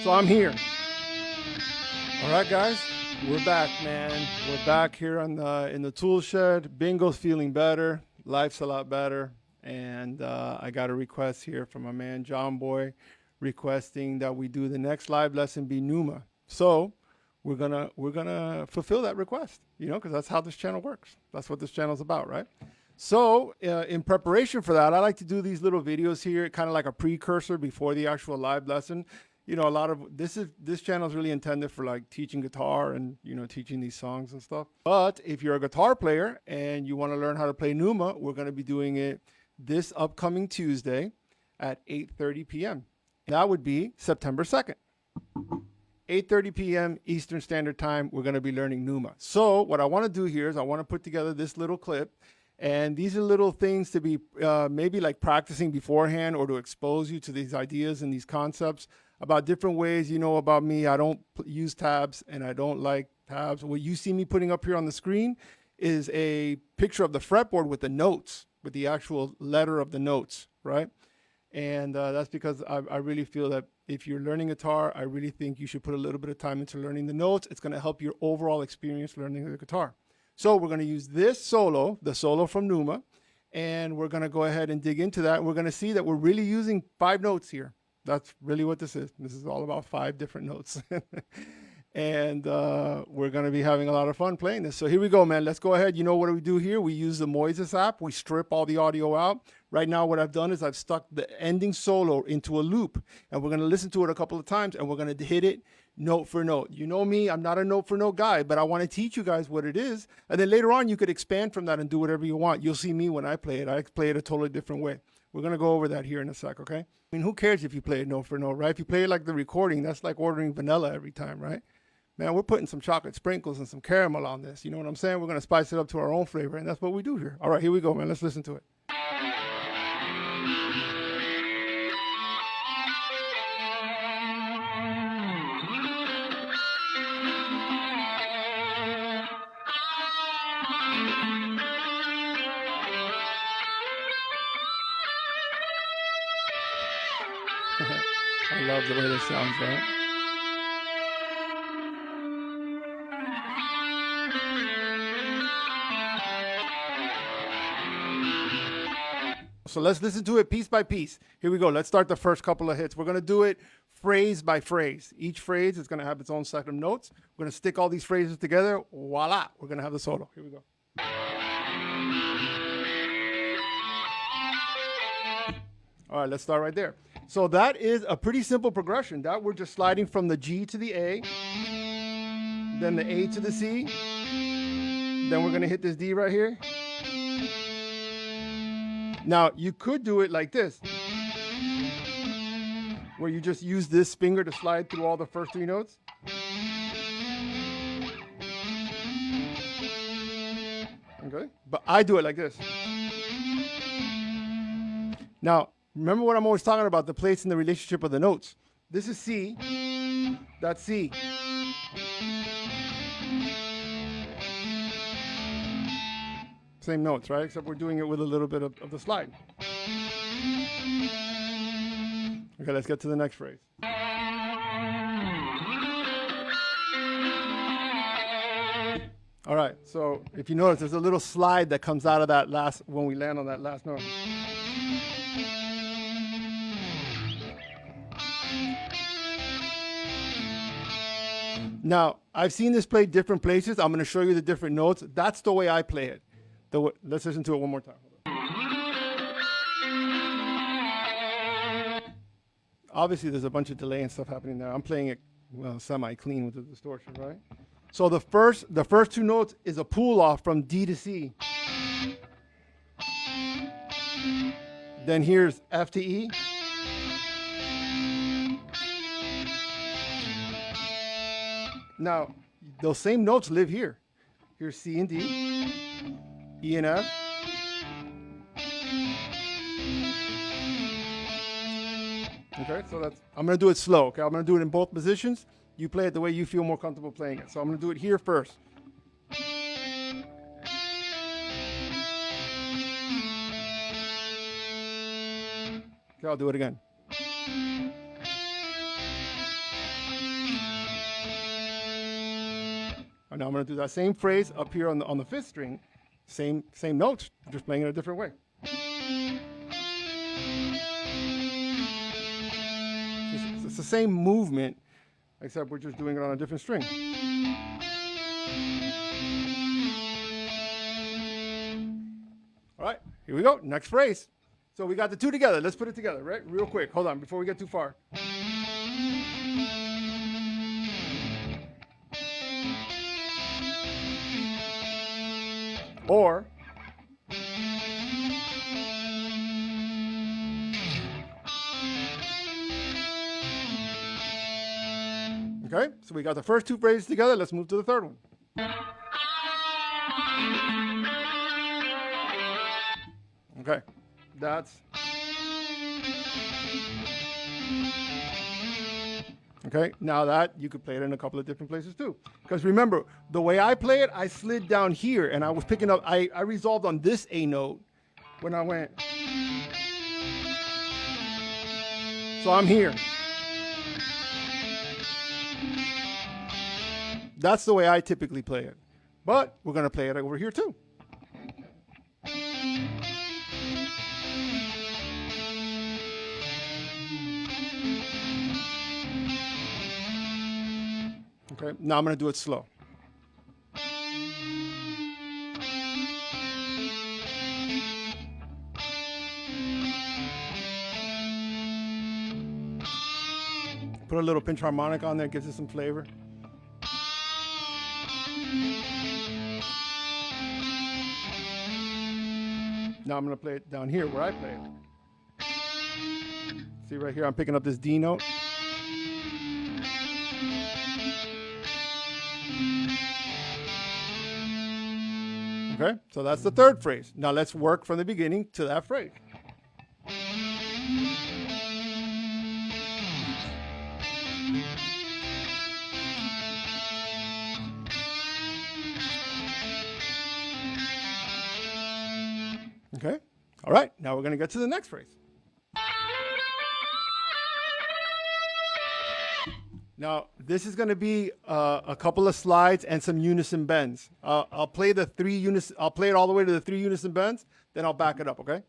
So I'm here. All right, guys, we're back, man. We're back here in the tool shed. Bingo's feeling better. Life's a lot better. And I got a request here from my man John Boy, requesting that we do the next live lesson be Pneuma. So we're gonna fulfill that request, because that's how this channel works. That's what this channel's about, right? So in preparation for that, I like to do these little videos here, kind of like a precursor before the actual live lesson. A lot of this channel is really intended for like teaching guitar and teaching these songs and stuff. But if you're a guitar player and you want to learn how to play Pneuma, we're going to be doing it this upcoming Tuesday at 8:30 p.m. That would be September 2nd. 8:30 p.m. Eastern Standard Time, we're going to be learning Pneuma. So what I want to do here is I want to put together this little clip. And these are little things to be maybe like practicing beforehand, or to expose you to these ideas and these concepts about different ways. About me, I don't use tabs and I don't like tabs. What you see me putting up here on the screen is a picture of the fretboard with the notes, with the actual letter of the notes, right? And that's because I really feel that if you're learning guitar, I really think you should put a little bit of time into learning the notes. It's going to help your overall experience learning the guitar. So we're going to use this solo, the solo from Pneuma, and we're going to go ahead and dig into that. We're going to see that we're really using 5 notes here. That's really what this is. This is all about 5 different notes. And we're going to be having a lot of fun playing this. So here we go, man. Let's go ahead. What do we do here? We use the Moises app. We strip all the audio out. Right now, what I've done is I've stuck the ending solo into a loop, and we're going to listen to it a couple of times, and we're going to hit it note for note. You know me, I'm not a note for note guy, but I want to teach you guys what it is. And then later on, you could expand from that and do whatever you want. You'll see me when I play it. I play it a totally different way. We're going to go over that here in a sec, okay? Who cares if you play it note for note, right? If you play it like the recording, that's like ordering vanilla every time, right? Man, we're putting some chocolate sprinkles and some caramel on this. You know what I'm saying? We're going to spice it up to our own flavor, and that's what we do here. All right, here we go, man. Let's listen to it. I love the way this sounds, right? So let's listen to it piece by piece. Here we go. Let's start the first couple of hits. We're going to do it phrase by phrase. Each phrase is going to have its own set of notes. We're going to stick all these phrases together. Voila. We're going to have the solo. Here we go. All right, let's start right there. So that is a pretty simple progression. That we're just sliding from the G to the A, then the A to the C, then we're going to hit this D right here. Now, you could do it like this, where you just use this finger to slide through all the first 3 notes. Okay, but I do it like this. Now, remember what I'm always talking about, the place and the relationship of the notes. This is C, that's C. Same notes, right? Except we're doing it with a little bit of the slide. Okay, let's get to the next phrase. All right, so if you notice, there's a little slide that comes out of that last, when we land on that last note. Now, I've seen this played different places. I'm going to show you the different notes. That's the way I play it. Let's listen to it one more time. Obviously, there's a bunch of delay and stuff happening there. I'm playing it semi-clean with the distortion, right? So the first 2 notes is a pull off from D to C. Then here's F to E. Now, those same notes live here. Here's C and D, E and F. Okay, so I'm going to do it slow, okay? I'm going to do it in both positions. You play it the way you feel more comfortable playing it. So I'm going to do it here first. Okay, I'll do it again. And now I'm going to do that same phrase up here on the fifth string. Same notes, just playing it a different way. It's the same movement, except we're just doing it on a different string. All right, here we go. Next phrase. So we got the two together. Let's put it together, right? Real quick. Hold on, before we get too far. Or okay, so we got the first two phrases together. Let's move to the third one. Okay, that's okay. Now that you could play it in a couple of different places too. Because remember, the way I play it, I slid down here and I was picking up, I resolved on this A note when I went. So I'm here. That's the way I typically play it. But we're going to play it over here too. Okay, now I'm going to do it slow. Put a little pinch harmonic on there, gives it some flavor. Now I'm going to play it down here where I play it. See right here, I'm picking up this D note. Okay, so that's the third phrase. Now let's work from the beginning to that phrase. Okay, all right, now we're going to get to the next phrase. Now, this is going to be a couple of slides and some unison bends. I'll play the I'll play it all the way to the 3 unison bends, then I'll back it up, okay?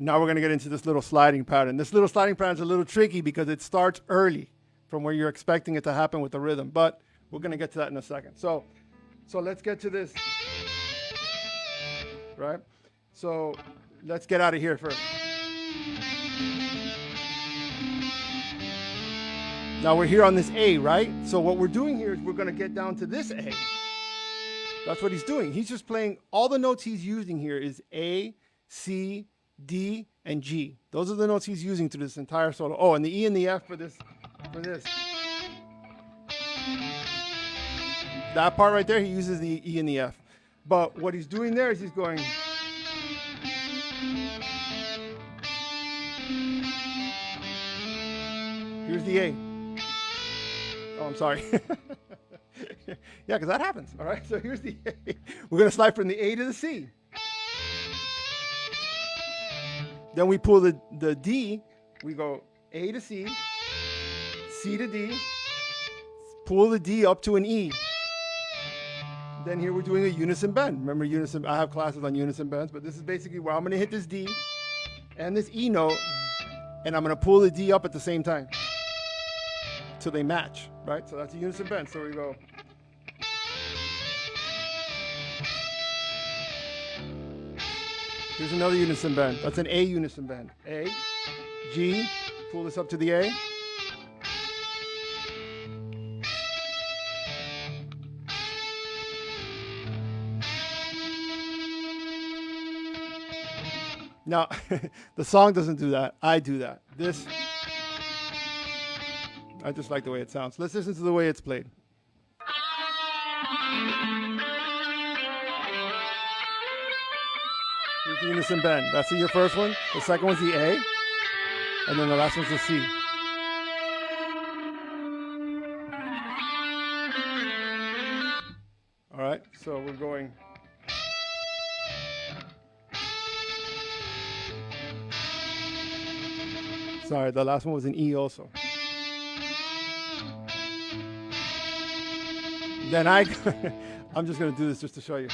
Now we're going to get into this little sliding pattern. This little sliding pattern is a little tricky because it starts early from where you're expecting it to happen with the rhythm, but we're going to get to that in a second. So let's get to this, right? So let's get out of here first. Now we're here on this A, right? So what we're doing here is we're going to get down to this A. That's what he's doing. He's just playing, all the notes he's using here is A, C, D, and G. Those are the notes he's using through this entire solo. Oh, and the E and the F for this. That part right there, he uses the E and the F. But what he's doing there is he's going. Here's the A. Oh, I'm sorry. Yeah, because that happens. All right, so here's the A. We're going to slide from the A to the C. Then we pull the D, we go A to C, C to D, pull the D up to an E. Then here we're doing a unison bend. Remember unison, I have classes on unison bends, but this is basically where I'm going to hit this D and this E note, and I'm going to pull the D up at the same time till they match, right? So that's a unison bend. So we go. Here's another unison bend. That's an A unison bend. A, G, pull this up to the A. Now, the song doesn't do that. I do that. This, I just like the way it sounds. Let's listen to the way it's played. Here's the unison bend. That's your first one. The second one's the A. And then the last one's the C. All right, so we're going. Sorry, the last one was an E also. Then I'm just going to do this just to show you.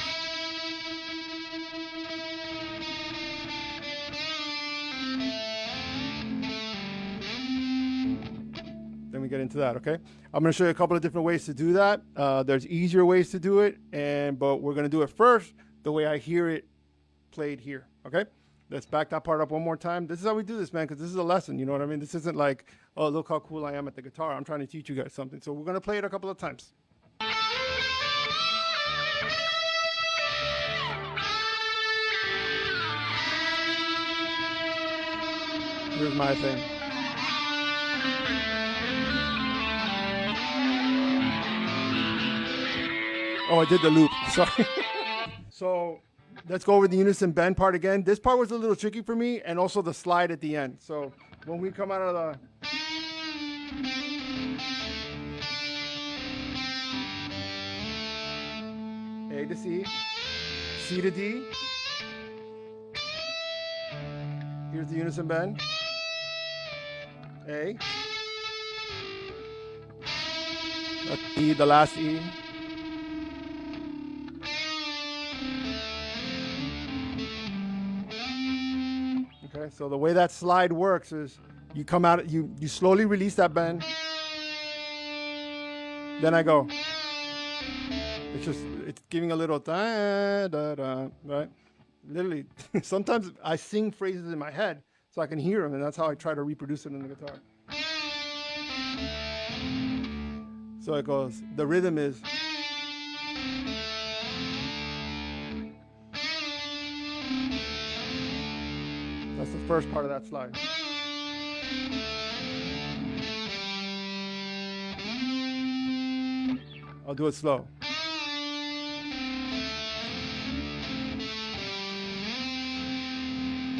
Then we get into that, okay? I'm going to show you a couple of different ways to do that. There's easier ways to do it, but we're going to do it first the way I hear it played here, okay? Let's back that part up one more time. This is how we do this, man, because this is a lesson, you know what I mean? This isn't like, oh, look how cool I am at the guitar. I'm trying to teach you guys something. So we're going to play it a couple of times. Here's my thing. Oh, I did the loop. Sorry. So let's go over the unison bend part again. This part was a little tricky for me, and also the slide at the end. So when we come out of the A to C, C to D. Here's the unison bend. A. That's E, the last E. Okay, so the way that slide works is you come out, you slowly release that bend. Then I go. It's giving a little da da da, right? Literally, sometimes I sing phrases in my head so I can hear them, and that's how I try to reproduce it in the guitar. So it goes, the rhythm is. That's the first part of that slide. I'll do it slow.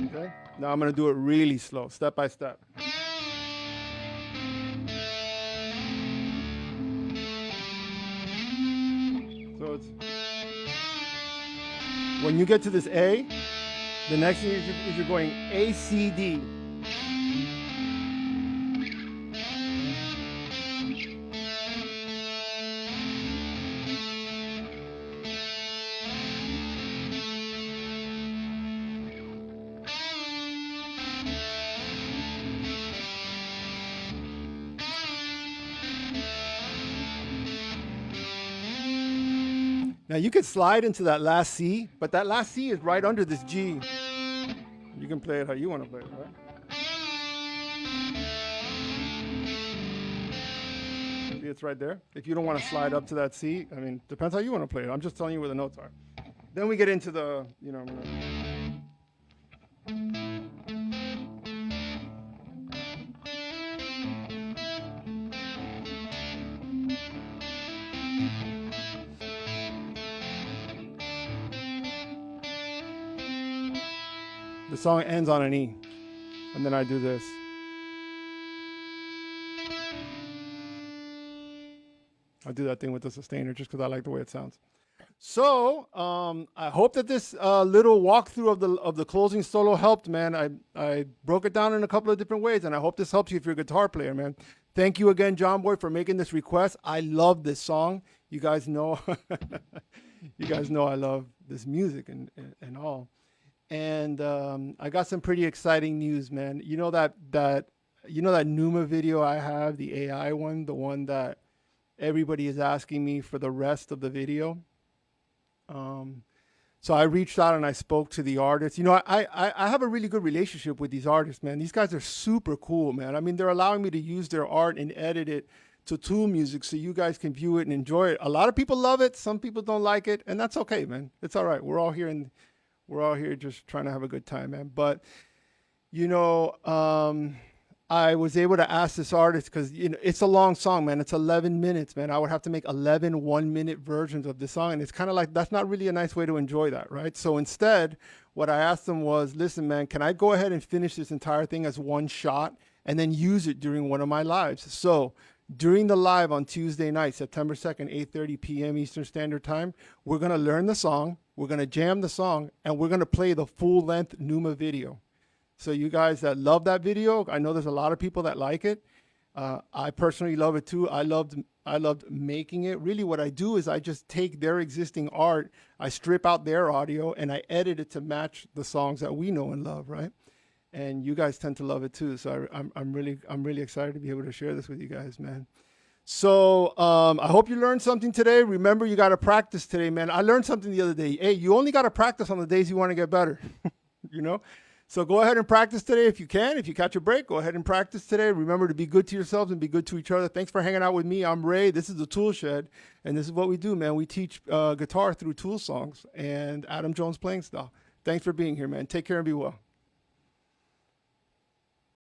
Okay, now I'm going to do it really slow, step by step. So it's, when you get to this A, the next thing is you're going A, C, D. Now you can slide into that last C, but that last C is right under this G. You can play it how you want to play it, right? See, it's right there. If you don't want to slide up to that C, I mean, depends how you want to play it. I'm just telling you where the notes are. Then we get into the, you know. The song ends on an E, and then I do this. I'll do that thing with the sustainer just because I like the way it sounds. So I hope that this little walkthrough of the closing solo helped, man. I broke it down in a couple of different ways, and I hope this helps you if you're a guitar player, man. Thank you again, John Boy, for making this request. I love this song. You guys know, I love this music and all. And I got some pretty exciting news, man. You know that Pneuma video I have, the AI one, the one that everybody is asking me for the rest of the video. So I reached out and I spoke to the artist. You know, I have a really good relationship with these artists, man. These guys are super cool, man. I mean, they're allowing me to use their art and edit it to Tool Music so you guys can view it and enjoy it. A lot of people love it. Some people don't like it, and that's okay, man. It's all right. We're all here just trying to have a good time, man. But, you know, I was able to ask this artist because it's a long song, man. It's 11 minutes, man. I would have to make 11 1-minute versions of this song, and it's kind of like that's not really a nice way to enjoy that, right? So instead, what I asked them was, listen, man, can I go ahead and finish this entire thing as one shot and then use it during one of my lives? So during the live on Tuesday night, September 2nd, 8:30 p.m. Eastern Standard Time, we're gonna learn the song, we're gonna jam the song, and we're gonna play the full-length Pneuma video. So you guys that love that video, I know there's a lot of people that like it. I personally love it too. I loved making it. Really what I do is I just take their existing art, I strip out their audio, and I edit it to match the songs that we know and love, right? And you guys tend to love it too. So I'm really excited to be able to share this with you guys, man. So I hope you learned something today. Remember, you got to practice today, man. I learned something the other day. Hey, you only got to practice on the days you want to get better, you know? So go ahead and practice today if you can. If you catch a break, go ahead and practice today. Remember to be good to yourselves and be good to each other. Thanks for hanging out with me. I'm Ray. This is the Tool Shed, and this is what we do, man. We teach guitar through tool songs and Adam Jones playing style. Thanks for being here, man. Take care and be well.